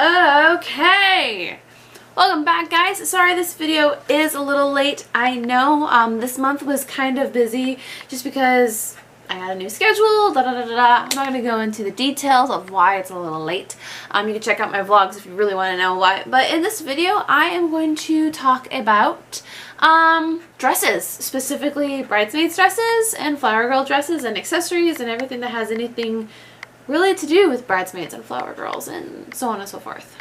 Okay, welcome back, guys. Sorry this video is a little late. I know this month was kind of busy just because I had a new schedule, I'm not going to go into the details of why it's a little late. You can check out my vlogs if you really want to know why. But in this video, I am going to talk about dresses, specifically bridesmaids dresses and flower girl dresses and accessories and everything that has anything really to do with bridesmaids and flower girls and so on and so forth.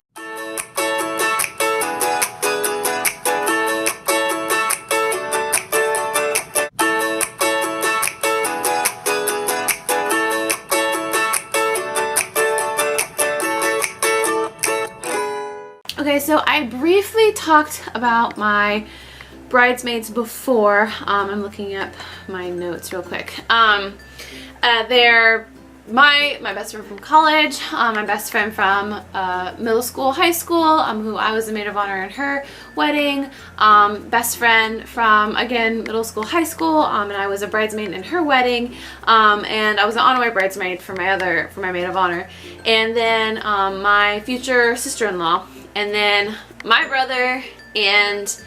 Okay, so I briefly talked about my bridesmaids before. I'm looking up my notes real quick. They're my best friend from college, my best friend from middle school, high school, who I was the maid of honor in her wedding, best friend from, again, middle school, high school, and I was a bridesmaid in her wedding, and I was an honorary bridesmaid for my maid of honor, and then my future sister-in-law, and then my brother and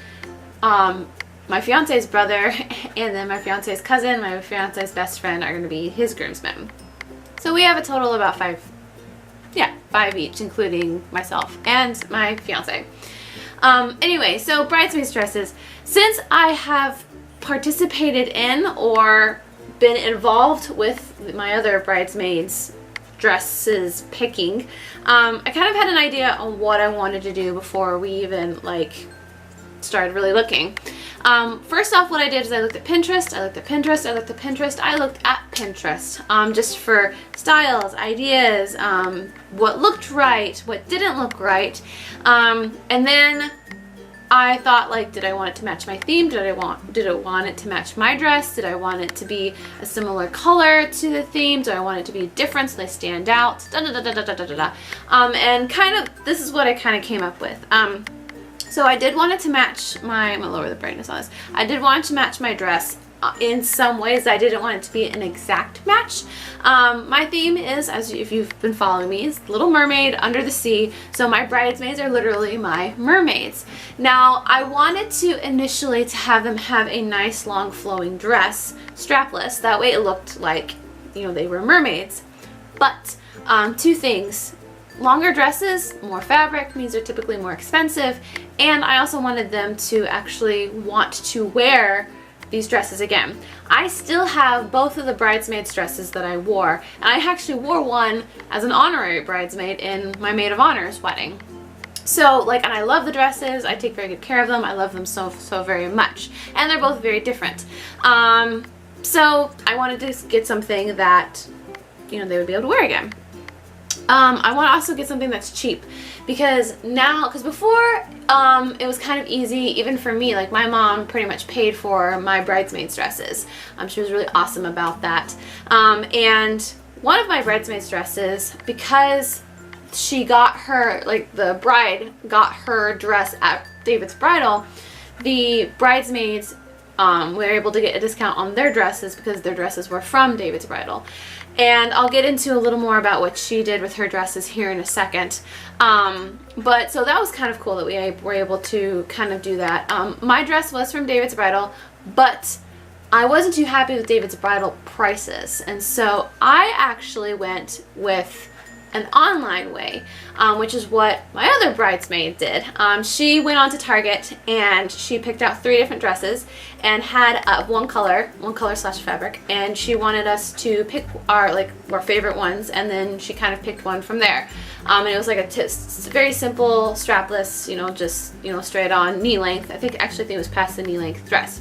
my fiance's brother, and then my fiance's cousin, my fiance's best friend are going to be his groomsmen. So we have a total of about five each, including myself and my fiance. Anyway, so bridesmaids dresses. Since I have participated in or been involved with my other bridesmaids dresses picking, I kind of had an idea on what I wanted to do before we even started really looking. First off, what I did is I looked at Pinterest, I looked at Pinterest, just for styles, ideas, what looked right, what didn't look right, and then I thought, did I want it to match my theme? Did I want it to match my dress? Did I want it to be a similar color to the theme? Do I want it to be different so they stand out? And this is what I kind of came up with. So I did want it to match I'm gonna lower the brightness on this. I did want it to match my dress in some ways. I didn't want it to be an exact match. My theme is, if you've been following me, is Little Mermaid, Under the Sea. So my bridesmaids are literally my mermaids. Now, I wanted to initially to have them have a nice long flowing dress, strapless. That way it looked like, they were mermaids. But two things. Longer dresses, more fabric, means they're typically more expensive, and I also wanted them to actually want to wear these dresses again. I still have both of the bridesmaids dresses that I wore, and I actually wore one as an honorary bridesmaid in my maid of honor's wedding. So, and I love the dresses, I take very good care of them, I love them so very much, and they're both very different. So I wanted to get something that, they would be able to wear again. I want to also get something that's cheap because before it was kind of easy even for me. My mom pretty much paid for my bridesmaids dresses. She was really awesome about that. And one of my bridesmaids dresses, because she got her, the bride got her dress at David's Bridal, the bridesmaids were able to get a discount on their dresses because their dresses were from David's Bridal. And I'll get into a little more about what she did with her dresses here in a second. But so that was kind of cool that we were able to kind of do that. My dress was from David's Bridal, but I wasn't too happy with David's Bridal prices. And so I actually went with an online way, which is what my other bridesmaid did. She went on to Target and she picked out 3 different dresses and had one color / fabric, and she wanted us to pick our favorite ones, and then she kind of picked one from there. And it was a very simple strapless, just straight on knee length. I think it was past the knee length dress.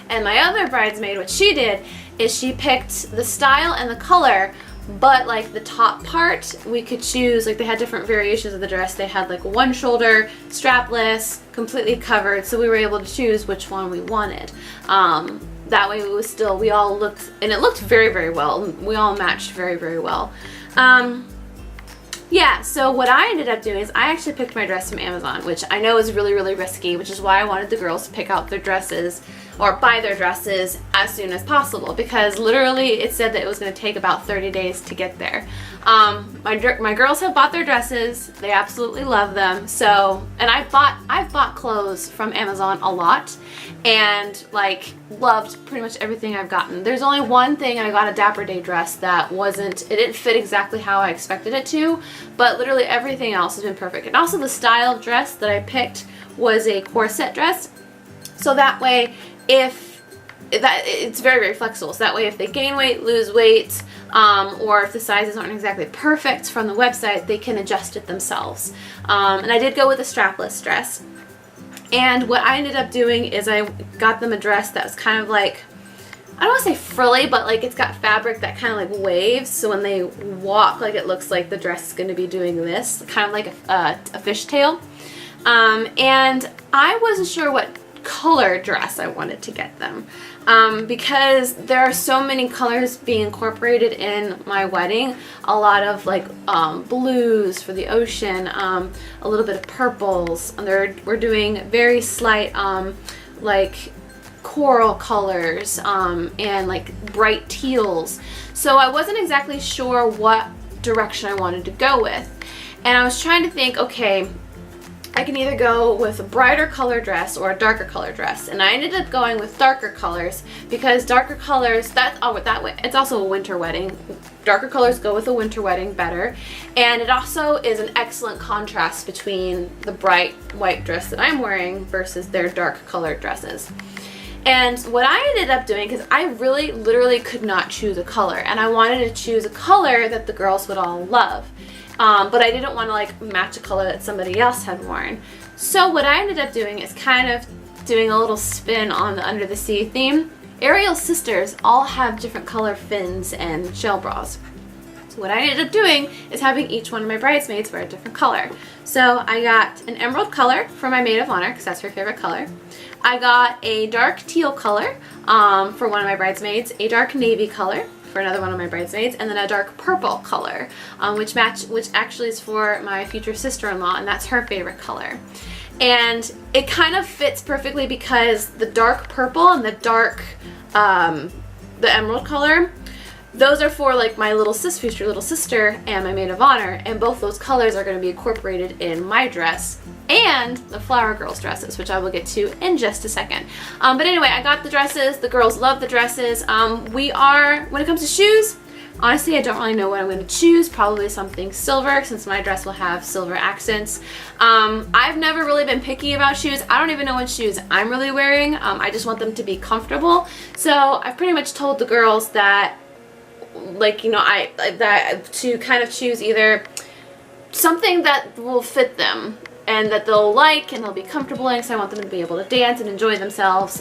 And my other bridesmaid, what she did is she picked the style and the color, but the top part we could choose. They had different variations of the dress. They had one shoulder strapless, completely covered, so we were able to choose which one we wanted. That way we all looked, and it looked very well. We all matched very well. Yeah, so what I ended up doing is I actually picked my dress from Amazon, which I know is really risky, which is why I wanted the girls to pick out their dresses or buy their dresses as soon as possible, because literally it said that it was going to take about 30 days to get there. My girls have bought their dresses. They absolutely love them. So, and I've bought clothes from Amazon a lot, and like loved pretty much everything I've gotten. There's only one thing, I got a Dapper Day dress that it didn't fit exactly how I expected it to, but literally everything else has been perfect. And also the style of dress that I picked was a corset dress. So that way, it's very, very flexible. So that way if they gain weight, lose weight, or if the sizes aren't exactly perfect from the website, they can adjust it themselves. And I did go with a strapless dress. And what I ended up doing is I got them a dress that was kind of like, I don't want to say frilly, but like it's got fabric that kind of like waves. So when they walk, like it looks like the dress is going to be doing this, kind of like a fishtail. And I wasn't sure what color dress I wanted to get them, because there are so many colors being incorporated in my wedding. A lot of like blues for the ocean, a little bit of purples, and we're doing very slight like coral colors, and like bright teals. So I wasn't exactly sure what direction I wanted to go with, and I was trying to think, okay, I can either go with a brighter color dress or a darker color dress, and I ended up going with darker colors, because darker colors, that way, it's also a winter wedding. Darker colors go with a winter wedding better, and it also is an excellent contrast between the bright white dress that I'm wearing versus their dark colored dresses. And what I ended up doing, because I really literally could not choose a color, and I wanted to choose a color that the girls would all love. But I didn't want to like match a color that somebody else had worn. So what I ended up doing is kind of doing a little spin on the Under the Sea theme. Ariel's sisters all have different color fins and shell bras. So what I ended up doing is having each one of my bridesmaids wear a different color. So I got an emerald color for my maid of honor, because that's her favorite color. I got a dark teal color for one of my bridesmaids, a dark navy color for another one of my bridesmaids, and then a dark purple color, which actually is for my future sister-in-law, and that's her favorite color. And it kind of fits perfectly, because the dark purple and the emerald color, those are for like my future little sister and my maid of honor, and both those colors are going to be incorporated in my dress and the Flower Girls dresses, which I will get to in just a second. But anyway, I got the dresses. The girls love the dresses. When it comes to shoes, honestly, I don't really know what I'm going to choose. Probably something silver, since my dress will have silver accents. I've never really been picky about shoes. I don't even know what shoes I'm really wearing. I just want them to be comfortable. So I've pretty much told the girls that, like, you know, to kind of choose either something that will fit them and that they'll like and they'll be comfortable in, because I want them to be able to dance and enjoy themselves.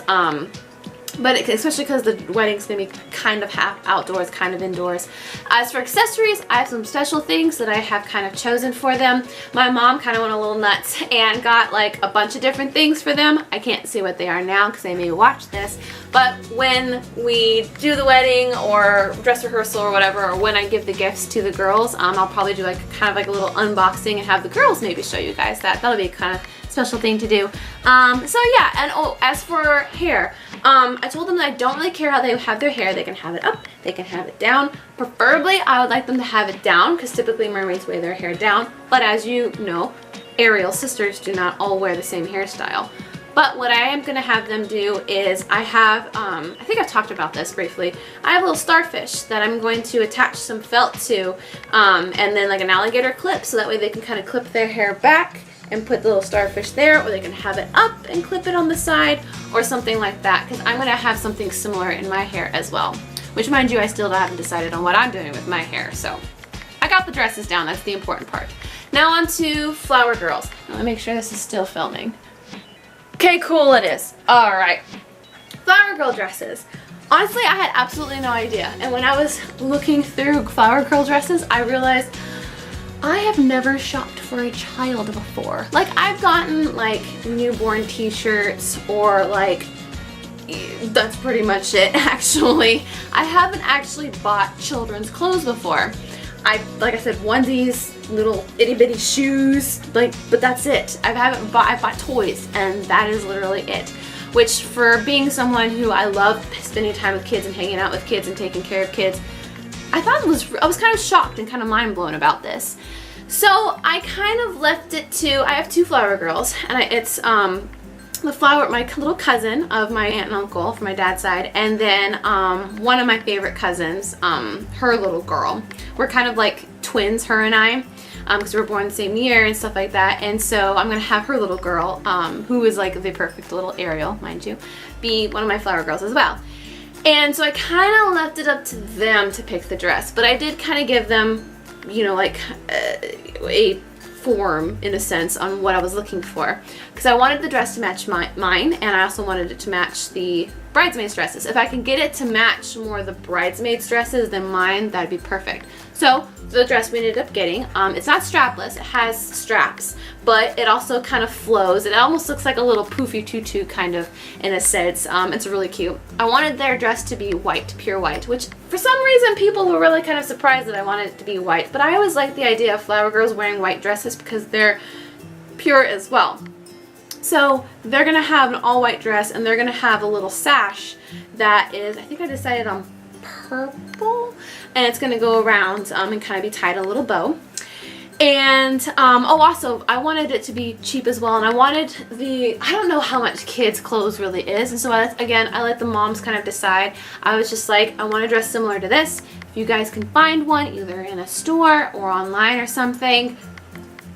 But especially because the wedding's going to be kind of half outdoors, kind of indoors. As for accessories, I have some special things that I have kind of chosen for them. My mom kind of went a little nuts and got like a bunch of different things for them. I can't say what they are now because they may watch this. But when we do the wedding or dress rehearsal or whatever, or when I give the gifts to the girls, I'll probably do like kind of like a little unboxing and have the girls maybe show you guys that. That'll be kind of special thing to do. So yeah, and as for hair, I told them that I don't really care how they have their hair. They can have it up, they can have it down. Preferably, I would like them to have it down, because typically mermaids wear their hair down. But as you know, Ariel's sisters do not all wear the same hairstyle. But what I am going to have them do is I have, I think I've talked about this briefly, I have a little starfish that I'm going to attach some felt to, and then like an alligator clip, so that way they can kind of clip their hair back and put the little starfish there, or they can have it up and clip it on the side, or something like that, because I'm going to have something similar in my hair as well. Which, mind you, I still haven't decided on what I'm doing with my hair, so I got the dresses down, that's the important part. Now on to Flower Girls. Let me make sure this is still filming. Okay, cool, it is. Alright. Flower Girl dresses. Honestly, I had absolutely no idea, and when I was looking through Flower Girl dresses, I realized I have never shopped for a child before. Like, I've gotten like newborn t-shirts, or like, that's pretty much it actually. I haven't actually bought children's clothes before. Like I said, onesies, little itty bitty shoes, like, but that's it. I've bought toys, and that is literally it. which for being someone who I love spending time with kids and hanging out with kids and taking care of kids, I was kind of shocked and kind of mind blown about this. So I kind of left it to, I have 2 flower girls, and it's my little cousin of my aunt and uncle from my dad's side, and then one of my favorite cousins, her little girl. We're kind of like twins, her and I, because we were born the same year and stuff like that. And so I'm gonna have her little girl, who is like the perfect little Ariel, mind you, be one of my flower girls as well. And so I kind of left it up to them to pick the dress, but I did kind of give them, you know, like a form in a sense on what I was looking for, because I wanted the dress to match mine, and I also wanted it to match the bridesmaids dresses. If I can get it to match more of the bridesmaids dresses than mine, that'd be perfect. So the dress we ended up getting, it's not strapless, it has straps, but it also kind of flows. It almost looks like a little poofy tutu kind of in a sense. It's really cute. I wanted their dress to be white, pure white, which for some reason people were really kind of surprised that I wanted it to be white, but I always like the idea of flower girls wearing white dresses because they're pure as well. So they're gonna have an all white dress, and they're gonna have a little sash that is, I think I decided on purple, and it's gonna go around and kind of be tied a little bow. And also I wanted it to be cheap as well, and I wanted I don't know how much kids clothes really is, and so I let the moms kind of decide. I was just like, I want a dress similar to this. If you guys can find one either in a store or online or something,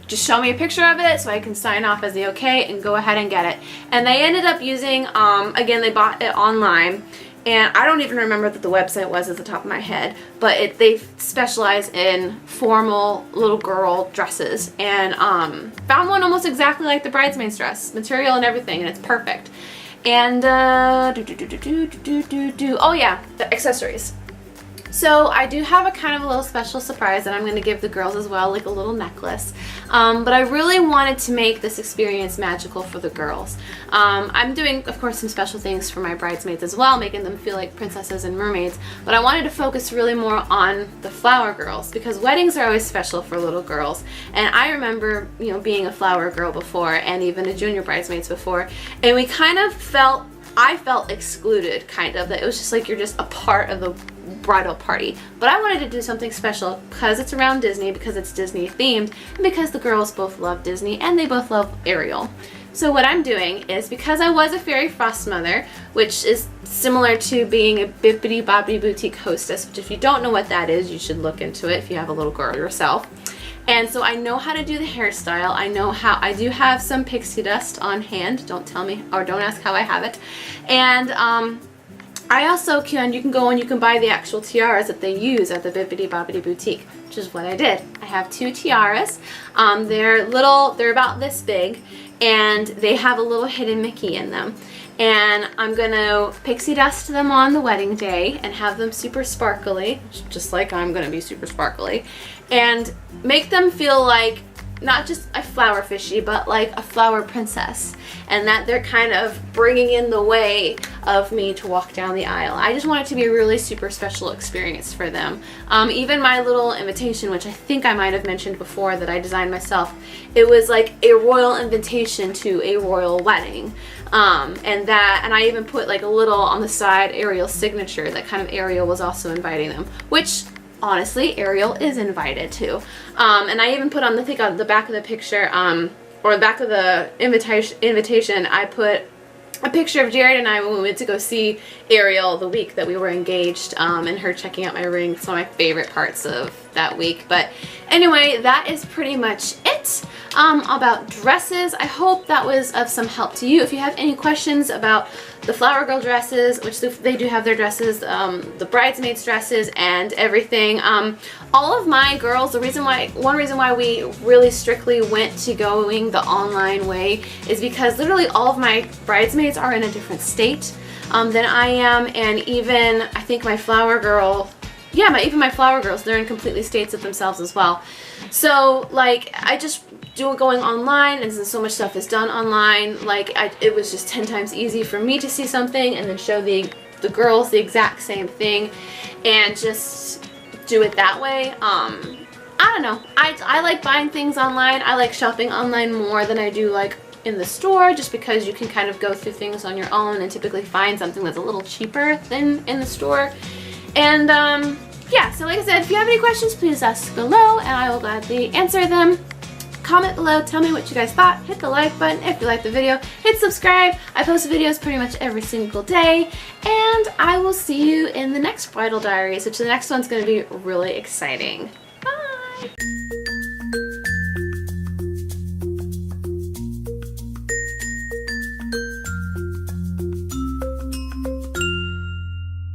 just show me a picture of it so I can sign off as the okay and go ahead and get it. And they ended up using, again, they bought it online, and I don't even remember what the website was at the top of my head, but they specialize in formal little girl dresses, and found one almost exactly like the bridesmaid's dress, material and everything, and it's perfect. And oh yeah, the accessories. So I do have a kind of a little special surprise that I'm going to give the girls as well, like a little necklace. But I really wanted to make this experience magical for the girls. I'm doing, of course, some special things for my bridesmaids as well, making them feel like princesses and mermaids. But I wanted to focus really more on the flower girls, because weddings are always special for little girls. And I remember, you know, being a flower girl before, and even a junior bridesmaids before, and we kind of I felt excluded, kind of, that it was just like you're just a part of the bridal party. But I wanted to do something special because it's around Disney, because it's Disney themed, and because the girls both love Disney and they both love Ariel. So what I'm doing is, because I was a fairy frost mother, which is similar to being a Bippity Boppity Boutique hostess, which if you don't know what that is, you should look into it if you have a little girl yourself. And so I know how to do the hairstyle. I do have some pixie dust on hand. Don't tell me, or don't ask how I have it. And I also you can go and you can buy the actual tiaras that they use at the Bippity Boppity Boutique, which is what I did. I have 2 tiaras. They're about this big, and they have a little hidden Mickey in them. And I'm gonna pixie dust them on the wedding day and have them super sparkly, just like I'm gonna be super sparkly, and make them feel like not just a flower fishy, but like a flower princess, and that they're kind of bringing in the way of me to walk down the aisle. I just want it to be a really super special experience for them. Even my little invitation, which I think I might have mentioned before, that I designed myself, it was like a royal invitation to a royal wedding. And I even put like a little on the side Ariel's signature, that kind of Ariel was also inviting them, which honestly Ariel is invited to. And I even put on the back of the picture, or the back of the invitation, I put a picture of Jared and I when we went to go see Ariel the week that we were engaged, and her checking out my ring. It's one of my favorite parts of that week. But anyway, that is pretty much it about dresses. I hope that was of some help to you. If you have any questions about the flower girl dresses, which they do have their dresses, the bridesmaids dresses and everything, all of my girls, one reason why we really strictly went to going the online way is because literally all of my bridesmaids are in a different state than I am, and even I think my flower girl, even my flower girls, they're in completely states of themselves as well. So like, I just do it going online, and since so much stuff is done online, like it was just 10 times easy for me to see something and then show the girls the exact same thing and just do it that way. I don't know, I like buying things online. I like shopping online more than I do like in the store, just because you can kind of go through things on your own and typically find something that's a little cheaper than in the store. And yeah, so like I said, if you have any questions, please ask below and I will gladly answer them. Comment below, tell me what you guys thought, hit the like button if you liked the video, hit subscribe. I post videos pretty much every single day, and I will see you in the next Bridal Diaries, which the next one's going to be really exciting. Bye!